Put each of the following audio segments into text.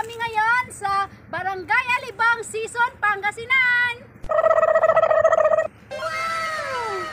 kami ngayon sa Barangay Alibang, Season, Pangasinan. Wow!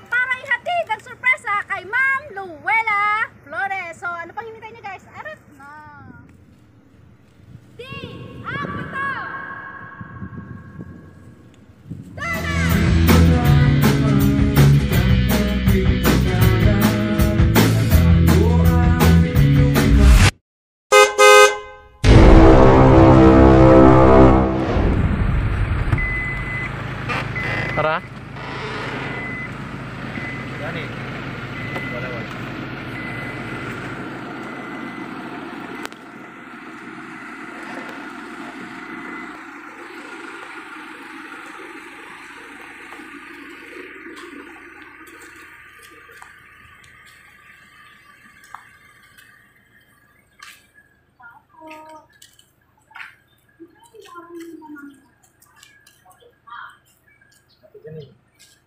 Para ihatid ang sorpresa kay Ma'am Luella Flores. So, ano pang hinintay niyo guys? Arat na! Di! Ako to! Tara! Tara. Gani. Wala.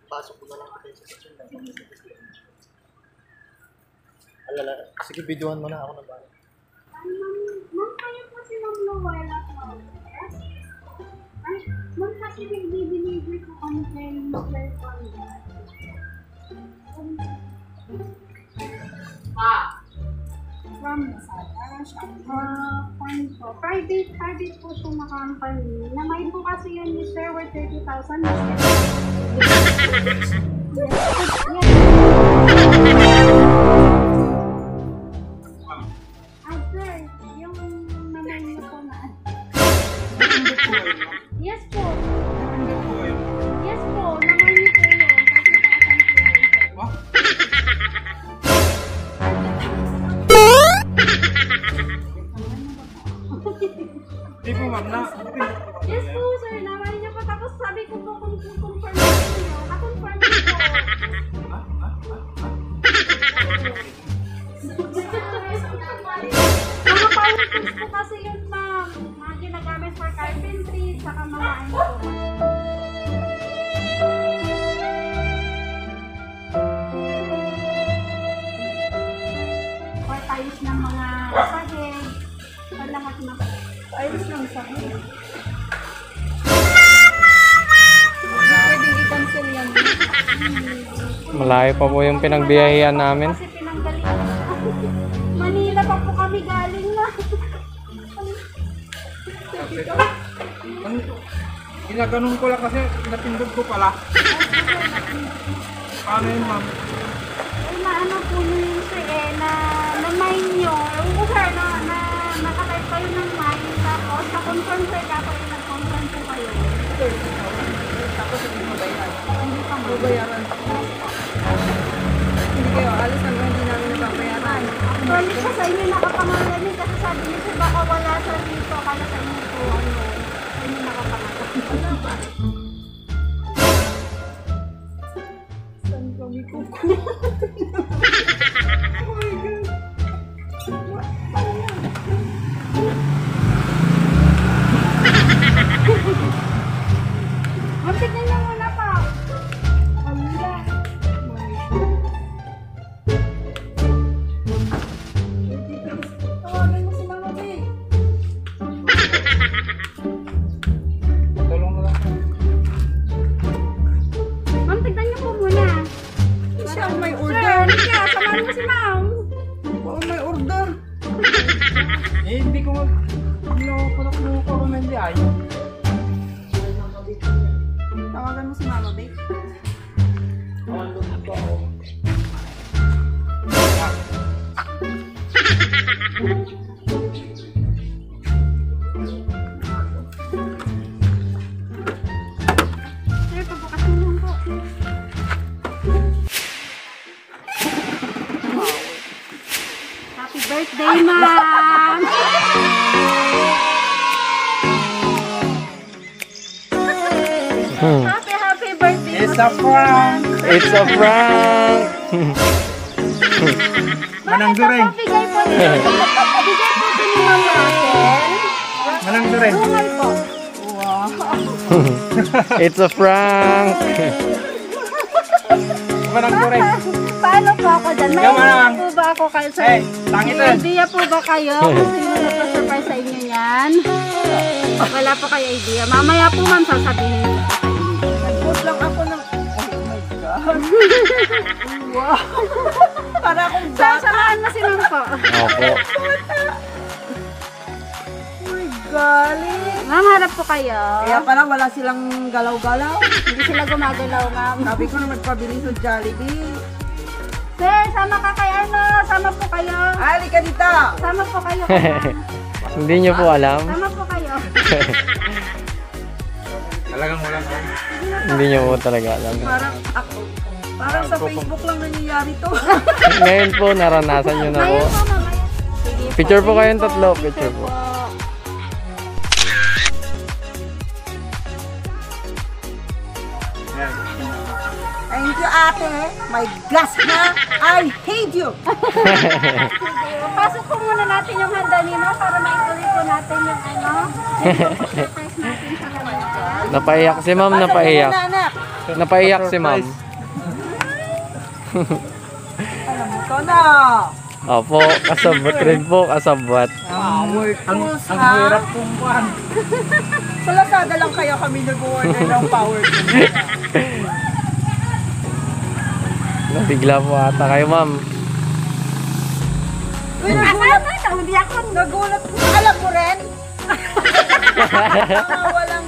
Pasok ko na lang kayo sa sasyon lang. Alala, sige videohan mo na ako ng bahay. Ma'am, kayo po si Ma'am Luella Flores? Ay, ma'am, kasi nag-deliver po kami kay Mr. Conrad. From Masada, private po siya na company. Namay po kasi yun ni Sir worth 30,000. Sir, yung namay niyo po na. Yes po. Yes po, namay niyo po yun. 30,000 po yun. Hindi po ma'am na. Yes po sir, namay niyo po. Tapos sabi ko po kung confirm niyo. Na-confirm niyo po. Mga power tools po kasi yun ma'am. Mga ginagamit for carpentry, saka mga ano po. Or tiles ng mga sahig. Lahat na tiles ng sahig. Pwedeng i-cancel yan. Malayo pa po yung pinagbiyahian namin. Kasi pinanggalingan. Manila pa po kami galing na. Ginaganon ko lang kasi napindog ko pala. Paano yun ma'am? Ay, naano po yun sir eh, na mine nyo. Sir, nakatype kayo ng mine. Tapos, na-confirm sir, dapat nag-confirm po kayo. Tapos hindi mabayaran. Hindi pa mo. Babayaran. Hindi kayo alis hanggang hindi namin nababayaran. Actually siya sa inyo nakapangalan yun kasi sabi niyo sir, baka wala sa dito. Kala sa inyo po, sa inyo nakapangalan. Saan kami kukuha? Oh my God. Ma'am, tignan niyo muna pa. Wala. Tawagin mo si Mama Big. Tulong na lang. Ma'am, tignan niyo po muna. Siya ang may Sir, order. kaya samahan mo si ma'am. Oo, may order. Eh, hindi ko ko hindi ayaw. Tawagan mo si Mama Big. Sir, pabukas mo lang po. Happy birthday, ma'am! Happy birthday! It's a prank! It's a prank! Manang dureng! Bigay po niyo. Bigay po ito ni Ma'am Rachel. Manang dureng! Tunay po. It's a prank! Manang dureng! Paano po ako dyan? May Ikaw, Manang. po ba ako kayo sa... Hey, langit May yan. idea po ba kayo kung sino nagpa-surprise sa inyo yan? Wala po kayo idea. Mamaya po ma'am sasabihin ko sa inyo. Nag-post lang ako ng... Oh my God. Wow. Para akong bata. Sasamahan mo si ma'am po. Opo. Oh my galing. Ma'am, harap po kayo. Kaya pala wala silang galaw-galaw. Hindi sila gumagalaw, ma'am. Sabi ko na magpabili sa Jollibee. Sir, sama ka kay ano? Sama po kayo. Ali ka dito. Sama po kayo kay ma'am. Hindi nyo po alam. Sama po kayo. Talagang walang ko. Hindi nyo po talaga alam. Parang ako. Parang sa Facebook lang nangyayari to. Ngayon po, naranasan nyo na po. Ayun po, ma'am. Ayun. Sige po. Picture po Sige kayong tatlo. Picture po. Thank you, ate. My glass ha. I hate you. Sige, pasok po muna natin yung handa nino para maituloy po natin yung ano. Yung surprise natin sa kanila. Napaiyak si ma'am, napaiyak. Muna, anak. Napaiyak si ma'am. Alam mo to na. Opo, kasabot rin po, kasabot. Power tools Ang ha. hirap pong kuhan. Sa Lazada lang kaya kami nag-order ng power tools. Nabigla po ata kayo ma'am. Uy, nagulat ko. Alam mo rin? Mga walang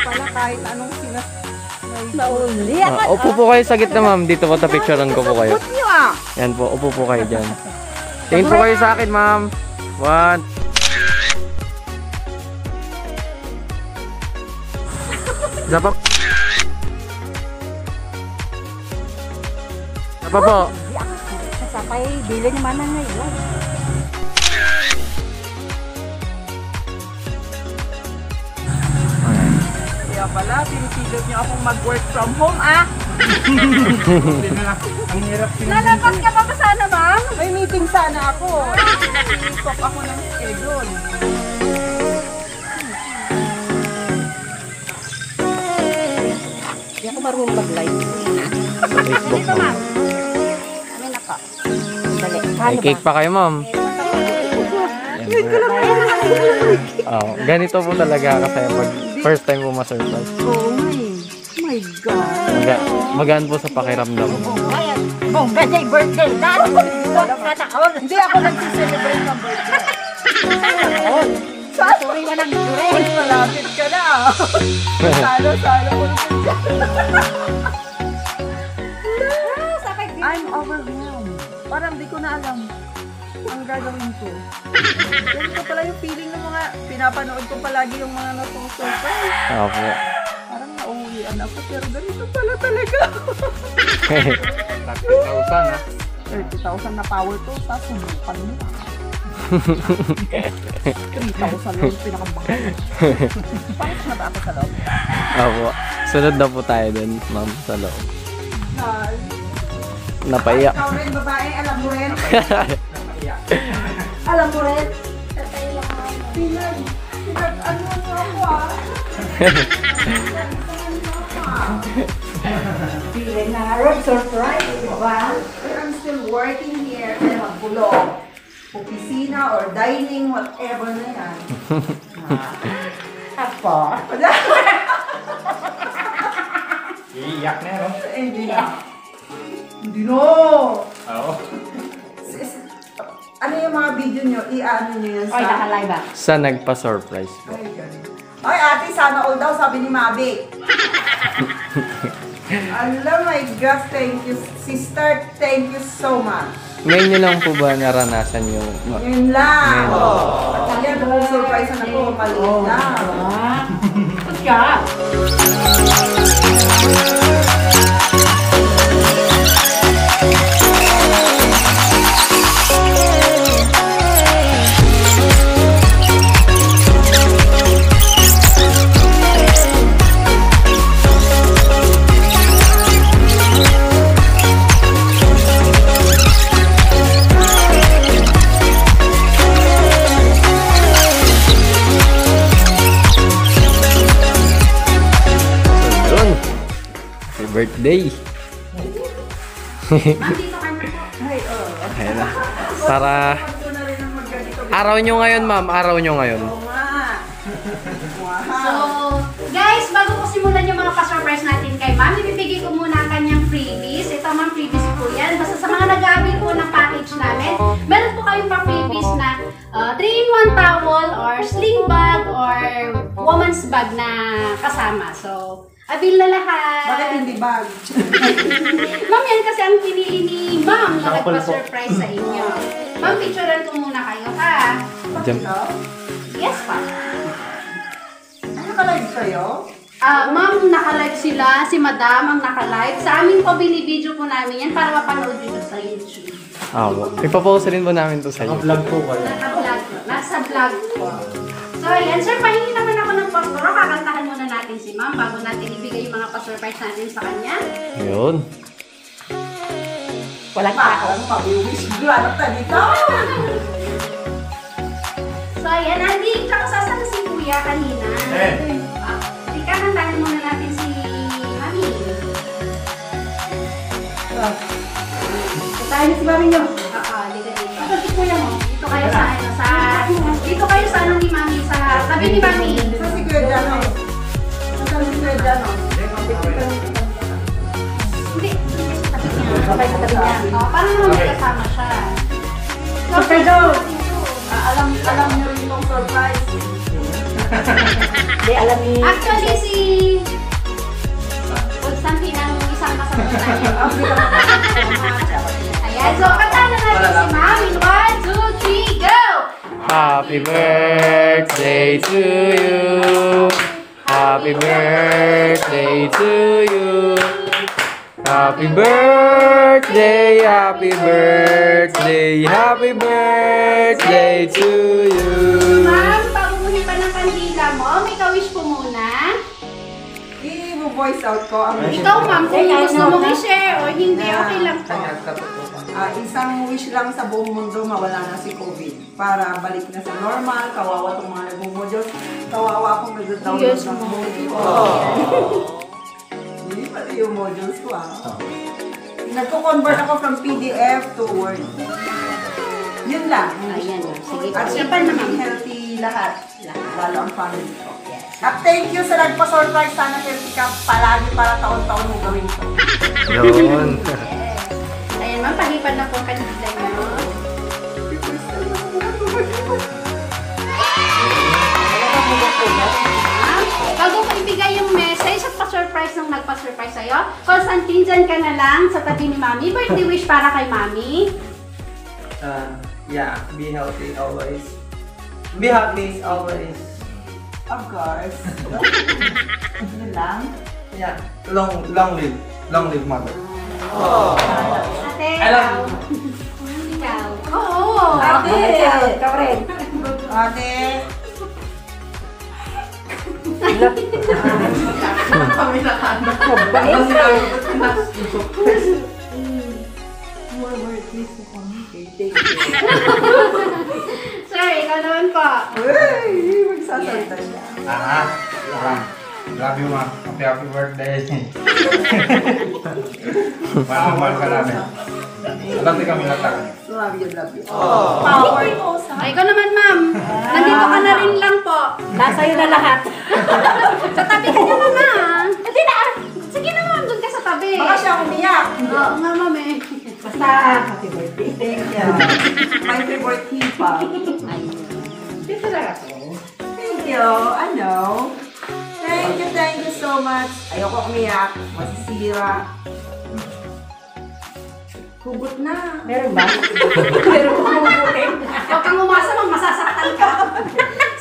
pala kahit anong sinas... Nauli. Upo po kayo sa gitna ma'am. Dito po, ta-picturean ko po kayo. Put nyo ah. Yan po, upo po kayo dyan. Tingin po kayo sa akin ma'am. 1. Isa pa. Isa pa po. Sapay, bili naman na ngayon. Kaya pala, pinipilit nyo akong mag-work from home ah. Hindi na lang. Ang hirap Lalabas ka pa ba sana, ma'am? May meeting sana ako. Stop ako ng schedule. Hindi ako marunong mag-live. Sa Facebook ma'am. Amin na po. Dali. May cake pa kayo ma'am. Yan po. Oh, ganito po talaga kasi pag first time po ma-surprise. Oh my God. Magaan po sa pakiramdam. Ayan. Oh, birthday, birthday. Hindi ako nag-celebrate ng birthday. Sorry na lang. Uy, malapit ka na. Salo ko na siya. I'm overwhelmed. Parang di ko na alam ang gagawin ko. Ganito pala yung feeling ng mga pinapanood ko palagi yung mga natong-surprise. Opo. Parang nauuwian ako pero ganito pala talaga. 30,000 ha. 30,000 na power to, tapos subukan mo. 3,000 lang yung pinakamahal. Bakit na ba ako sa loob? Opo. Sunod na po tayo dun, ma'am, sa loob. Hal. Napaiyak. Ikaw rin, babae, alam mo rin. Alam mo rin. Pinag-ano niyo ako ah. Feeling na surprise, diba? I'm still working here at Magulong. Opisina or dining, whatever na yan. Ako. Iiyak na no? Hindi na. Hindi na. Oo. Ano yung mga video nyo? I-ano nyo yan sa... ba? Sa nagpa-surprise po. Ay, ganun. Ay, ate, sana all daw, sabi ni Mabi. Alam, my gosh, thank you, sister. Thank you so much. Ngayon nyo lang po ba naranasan yung... Yun lang. Ngayon. At yan, surprise na ako, maliit lang. Good job. Birthday. Ma'am, dito ka na po. Ay, Ayan na. Para araw nyo ngayon, ma'am. Araw nyo ngayon. So, guys, bago ko simulan yung mga pa-surprise natin kay ma'am, ibibigay ko muna ang kanyang freebies. Ito mga freebies po yan. Basta sa mga nag-aabil po ng package namin, meron po kayong pa-freebies na 3-in-1 towel or sling bag or woman's bag na kasama. So, abil na lahat. Bakit hindi bag? Ma'am, yan kasi ang pinili ni ma'am na nagpa-surprise sa inyo. Ma'am, picturean ko muna kayo, ha? Diyan. Yes, pa. Nakalive kayo? Ma'am, nakalive sila. Si madam ang nakalive. Sa amin po, binibideo po namin yan para mapanood dito sa YouTube. Ipapost rin po namin to sa inyo. Vlog po kayo. Naka-vlog po. Nasa vlog po. So, ayan. Sir, pahingi naman ako ng pastoro. Kakantahan muna natin si ma'am bago natin ibigay yung mga pa-surprise natin sa kanya. Ayun. Walang ako. Mag-wish ko. Ano ta dito? So, ayan. Andi, tsaka sasama si kuya kanina. Kakantahan muna natin si mami. Tayo si mami nyo. Oo, dito. Si kuya mo. Dito kayo sa dito kayo sa ano ni mami, sa tabi ni mami. Sa si Kuya Jano. Sa si Kuya Jano. Hindi sa tabi niya. Sabay sa tabi niya. Parang naman may kasama siya. So, Pedro, alam niyo rin yung surprise. Hindi, alam niyo. actually, si Constantine ang isang kasama natin. Ayan, so kanta na natin si mami. 1, 2, 3, go! Happy birthday to you. Happy birthday to you. Happy birthday, happy birthday, happy birthday to you. Ma'am, paguhin pa ng kandila mo. May ka-wish po muna. I-voice out ko ang Ikaw, ma'am, kung gusto mo i-share o hindi, okay lang po. isang wish lang sa buong mundo, mawala na si COVID. Para balik na sa normal, kawawa itong mga nagmumodyos. Kawawa akong nag-download Yes, ng mo. movie. Hindi pati yung modules ko Nagko-convert ako from PDF to Word. Yun lang. Ayan, sige. At Pag-ipan syempre naman. maging healthy lahat. Lalo ang family ko. At thank you sa nagpa-surprise. Sana healthy ka palagi para taon-taon mo gawin ko. Yun. Ayan, ma'am, pahipan na po ang kandila nyo. Bago ko ibigay yung message at pa-surprise ng nagpa-surprise sa'yo, Constantine, dyan ka na lang sa tabi ni Mami. Birthday wish para kay Mami. Yeah, be healthy always. Be happy always. Of course. Yun lang. Yeah, long live mother. Ate, I love ikaw. Oo. Ate! Ikaw rin. Ate! Kami na kano. More birthdays ko kami. Sir, ikaw naman po. Uy! Magsasalita siya. Love you, ma. Happy birthday. Mahal ka namin. Love kami lahat. Love you, love you. Power. Ay, ikaw naman, ma'am. Nandito ka na rin lang po. Nasa iyo na lahat. Sa tabi ka niya, mama. Hindi na. Sige na, ma'am. Doon ka sa tabi. Baka siya umiyak. Oo nga, ma'am eh. Basta, happy birthday. Thank you. My favorite hipa. Dito lang ako. Thank you. Ano? Thank you so much. Ayoko umiyak. Masisira. Hugot na. Meron ba? Meron ko mabuting. Huwag kang umasa, ma'am. Masasaktan ka.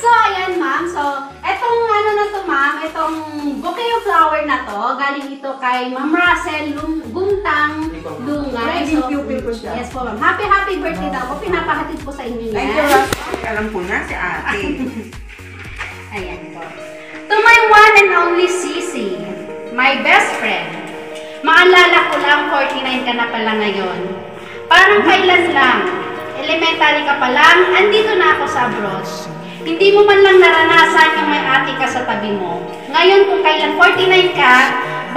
So, ayan, ma'am. So, etong ano na to, ma'am. Etong bouquet of flower na to. Galing ito kay Ma'am Russell Guntang Lungay. Naging pupil ko siya. Yes po, ma'am. Happy birthday daw po. Pinapahatid po sa inyo yan. Thank you, Ross. Alam ko na si ate. Ayan po. To my one and only Sisi, my best friend. Maalala ko lang, 49 ka na pala ngayon. Parang kailan lang. Elementary ka pa lang, andito na ako sa Bros. Hindi mo man lang naranasan yung may ate ka sa tabi mo. Ngayon kung kailan 49 ka,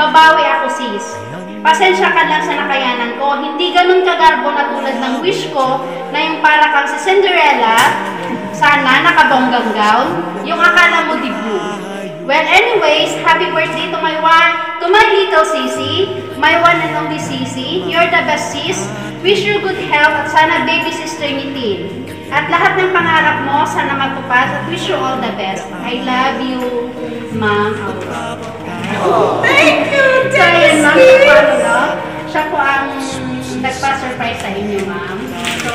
babawi ako sis. pasensya ka lang sa nakayanan ko. Hindi ganun kagarbo na tulad ng wish ko na yung para kang si Cinderella, sana nakabonggang gown, yung akala mo dibu. Well, anyways, happy birthday to my little Sisi, my one and only Sisi. You're the best sis. Wish you good health at sana baby sister ngitin. At lahat ng pangarap mo, sana matupad at wish you all the best. I love you, Ma'am Aurora. Thank you! So, ayan, Ma'am, siya po ang nagpa-surprise sa inyo, Ma'am. So,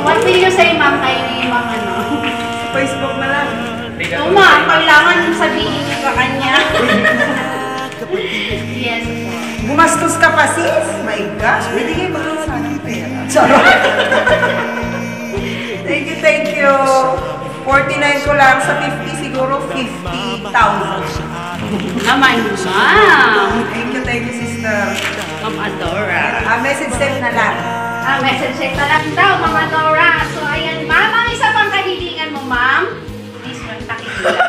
what will you say, Ma'am, kay Ma'am ano? Facebook na lang. Oo, Ma'am, kailangan sabihin niyo sa kanya. Yes po. Gumastos ka pa, sis? My gosh, binigay mo lang sana ng pera. Charot! Thank you. 49 ko lang, sa 50 siguro 50,000. Naman, Ma'am. Thank you, sister. Ma'am Adora. Message sent na lang. Message check na lang daw, Ma'am Adora. So, ayan, Ma'am, ang isa pang kahilingan mo, Ma'am. This one, kahilingan.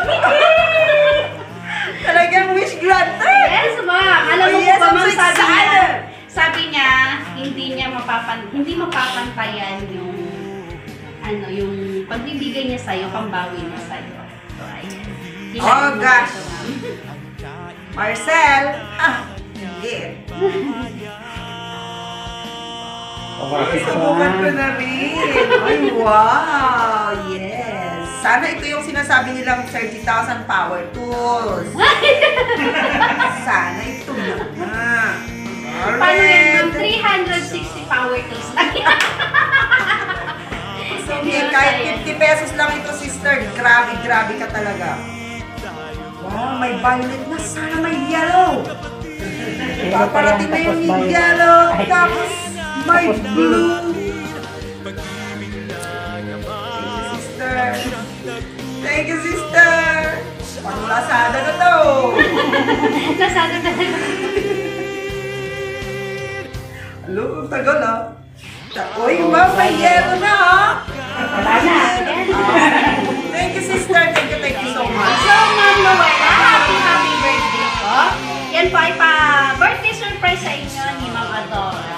Talagang wish granted! Yes, Ma'am. Alam mo yes, ba, I'm Ma'am, so excited. sabi niya, hindi mapapantayan yung yung pagbibigay niya sa'yo, pambawi niya sa'yo. So, ayan. Oh, gosh. Marcel! Hindi. Subukan ko na rin. Ay, wow! Yes! Sana ito yung sinasabi nilang 30,000 power tools. Sana ito na. Paano yan, Ma'am? 360 power tools lang yan. Hindi, kahit 50 pesos lang ito, sister. Grabe ka talaga. Wow, may violet na. Sana may yellow. Paparating na yung yellow. Tapos may blue. Thank you, sister. Pang Lazada na to. Nasado na lang. Hello, tagal ah. Uy, ma'am, may yellow na ah. Wala na. Thank you, sister. Thank you so much. So, Ma'am Noela, happy birthday po. Yan po ay birthday surprise sa inyo ni Ma'am Adora.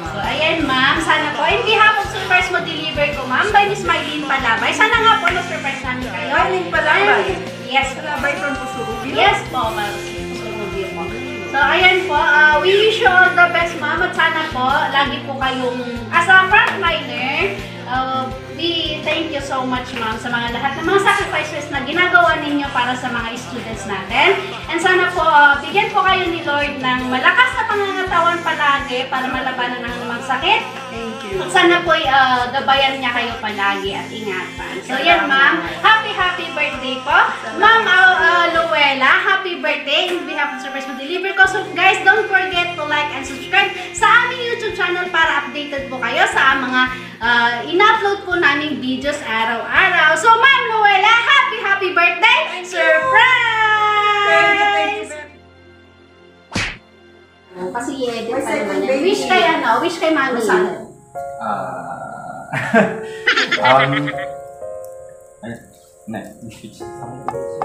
So, ayan, Ma'am. Sana po, in behalf of surprise mo deliver ko, Ma'am, by Miss Mylene Palabay. Sana nga po, na-surprise namin kayo. Mylene Palabay? Yes. Palabay from Pusurubio? Yes po, Ma'am. Pusurubio po. So, ayan po, we wish you all the best, Ma'am. At sana po, lagi po kayong, as a frontliner, we thank you so much, Ma'am, sa mga lahat ng mga sacrifices na ginagawa ninyo para sa mga students natin. And sana po, bigyan po kayo ni Lord ng malakas na pangangatawan palagi para malabanan ang anumang sakit. Thank you. At sana po, gabayan niya kayo palagi at ingatan. So, yan, Ma'am. Happy birthday po. Ma'am Luella, happy birthday. In behalf of Surprise Mo Deliver ko. So, guys, don't forget to like and subscribe sa aming YouTube channel para updated po kayo sa mga in-upload po naming videos araw-araw. So, Ma'am Luella, happy birthday! Surprise! Thank you. Kasi i-edit pa naman yan. Wish kay Mami.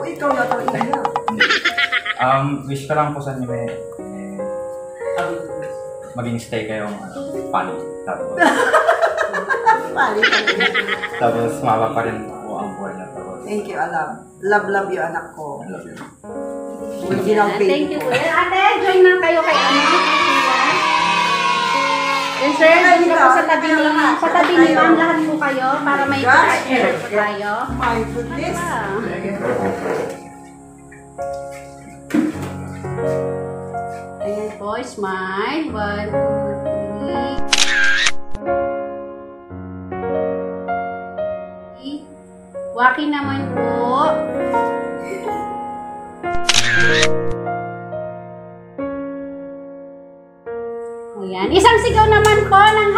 Ikaw na ito, iiyak. Wish ko lang po sa inyo maging stay kayong funny. Tapos mahaba pa rin po ang buhay na to. Thank you, alam. Love you, anak ko. I love you. Original baby Thank you, ko. Kuya. Ate, join na kayo kay ano. Yes, sir. Join na po sa tabi ni Ma'am. Lahat po kayo para may picture po tayo. My goodness. Ayan po, smile. 1, 2, 3. Waki naman po. Ayan. Isang sigaw naman po ng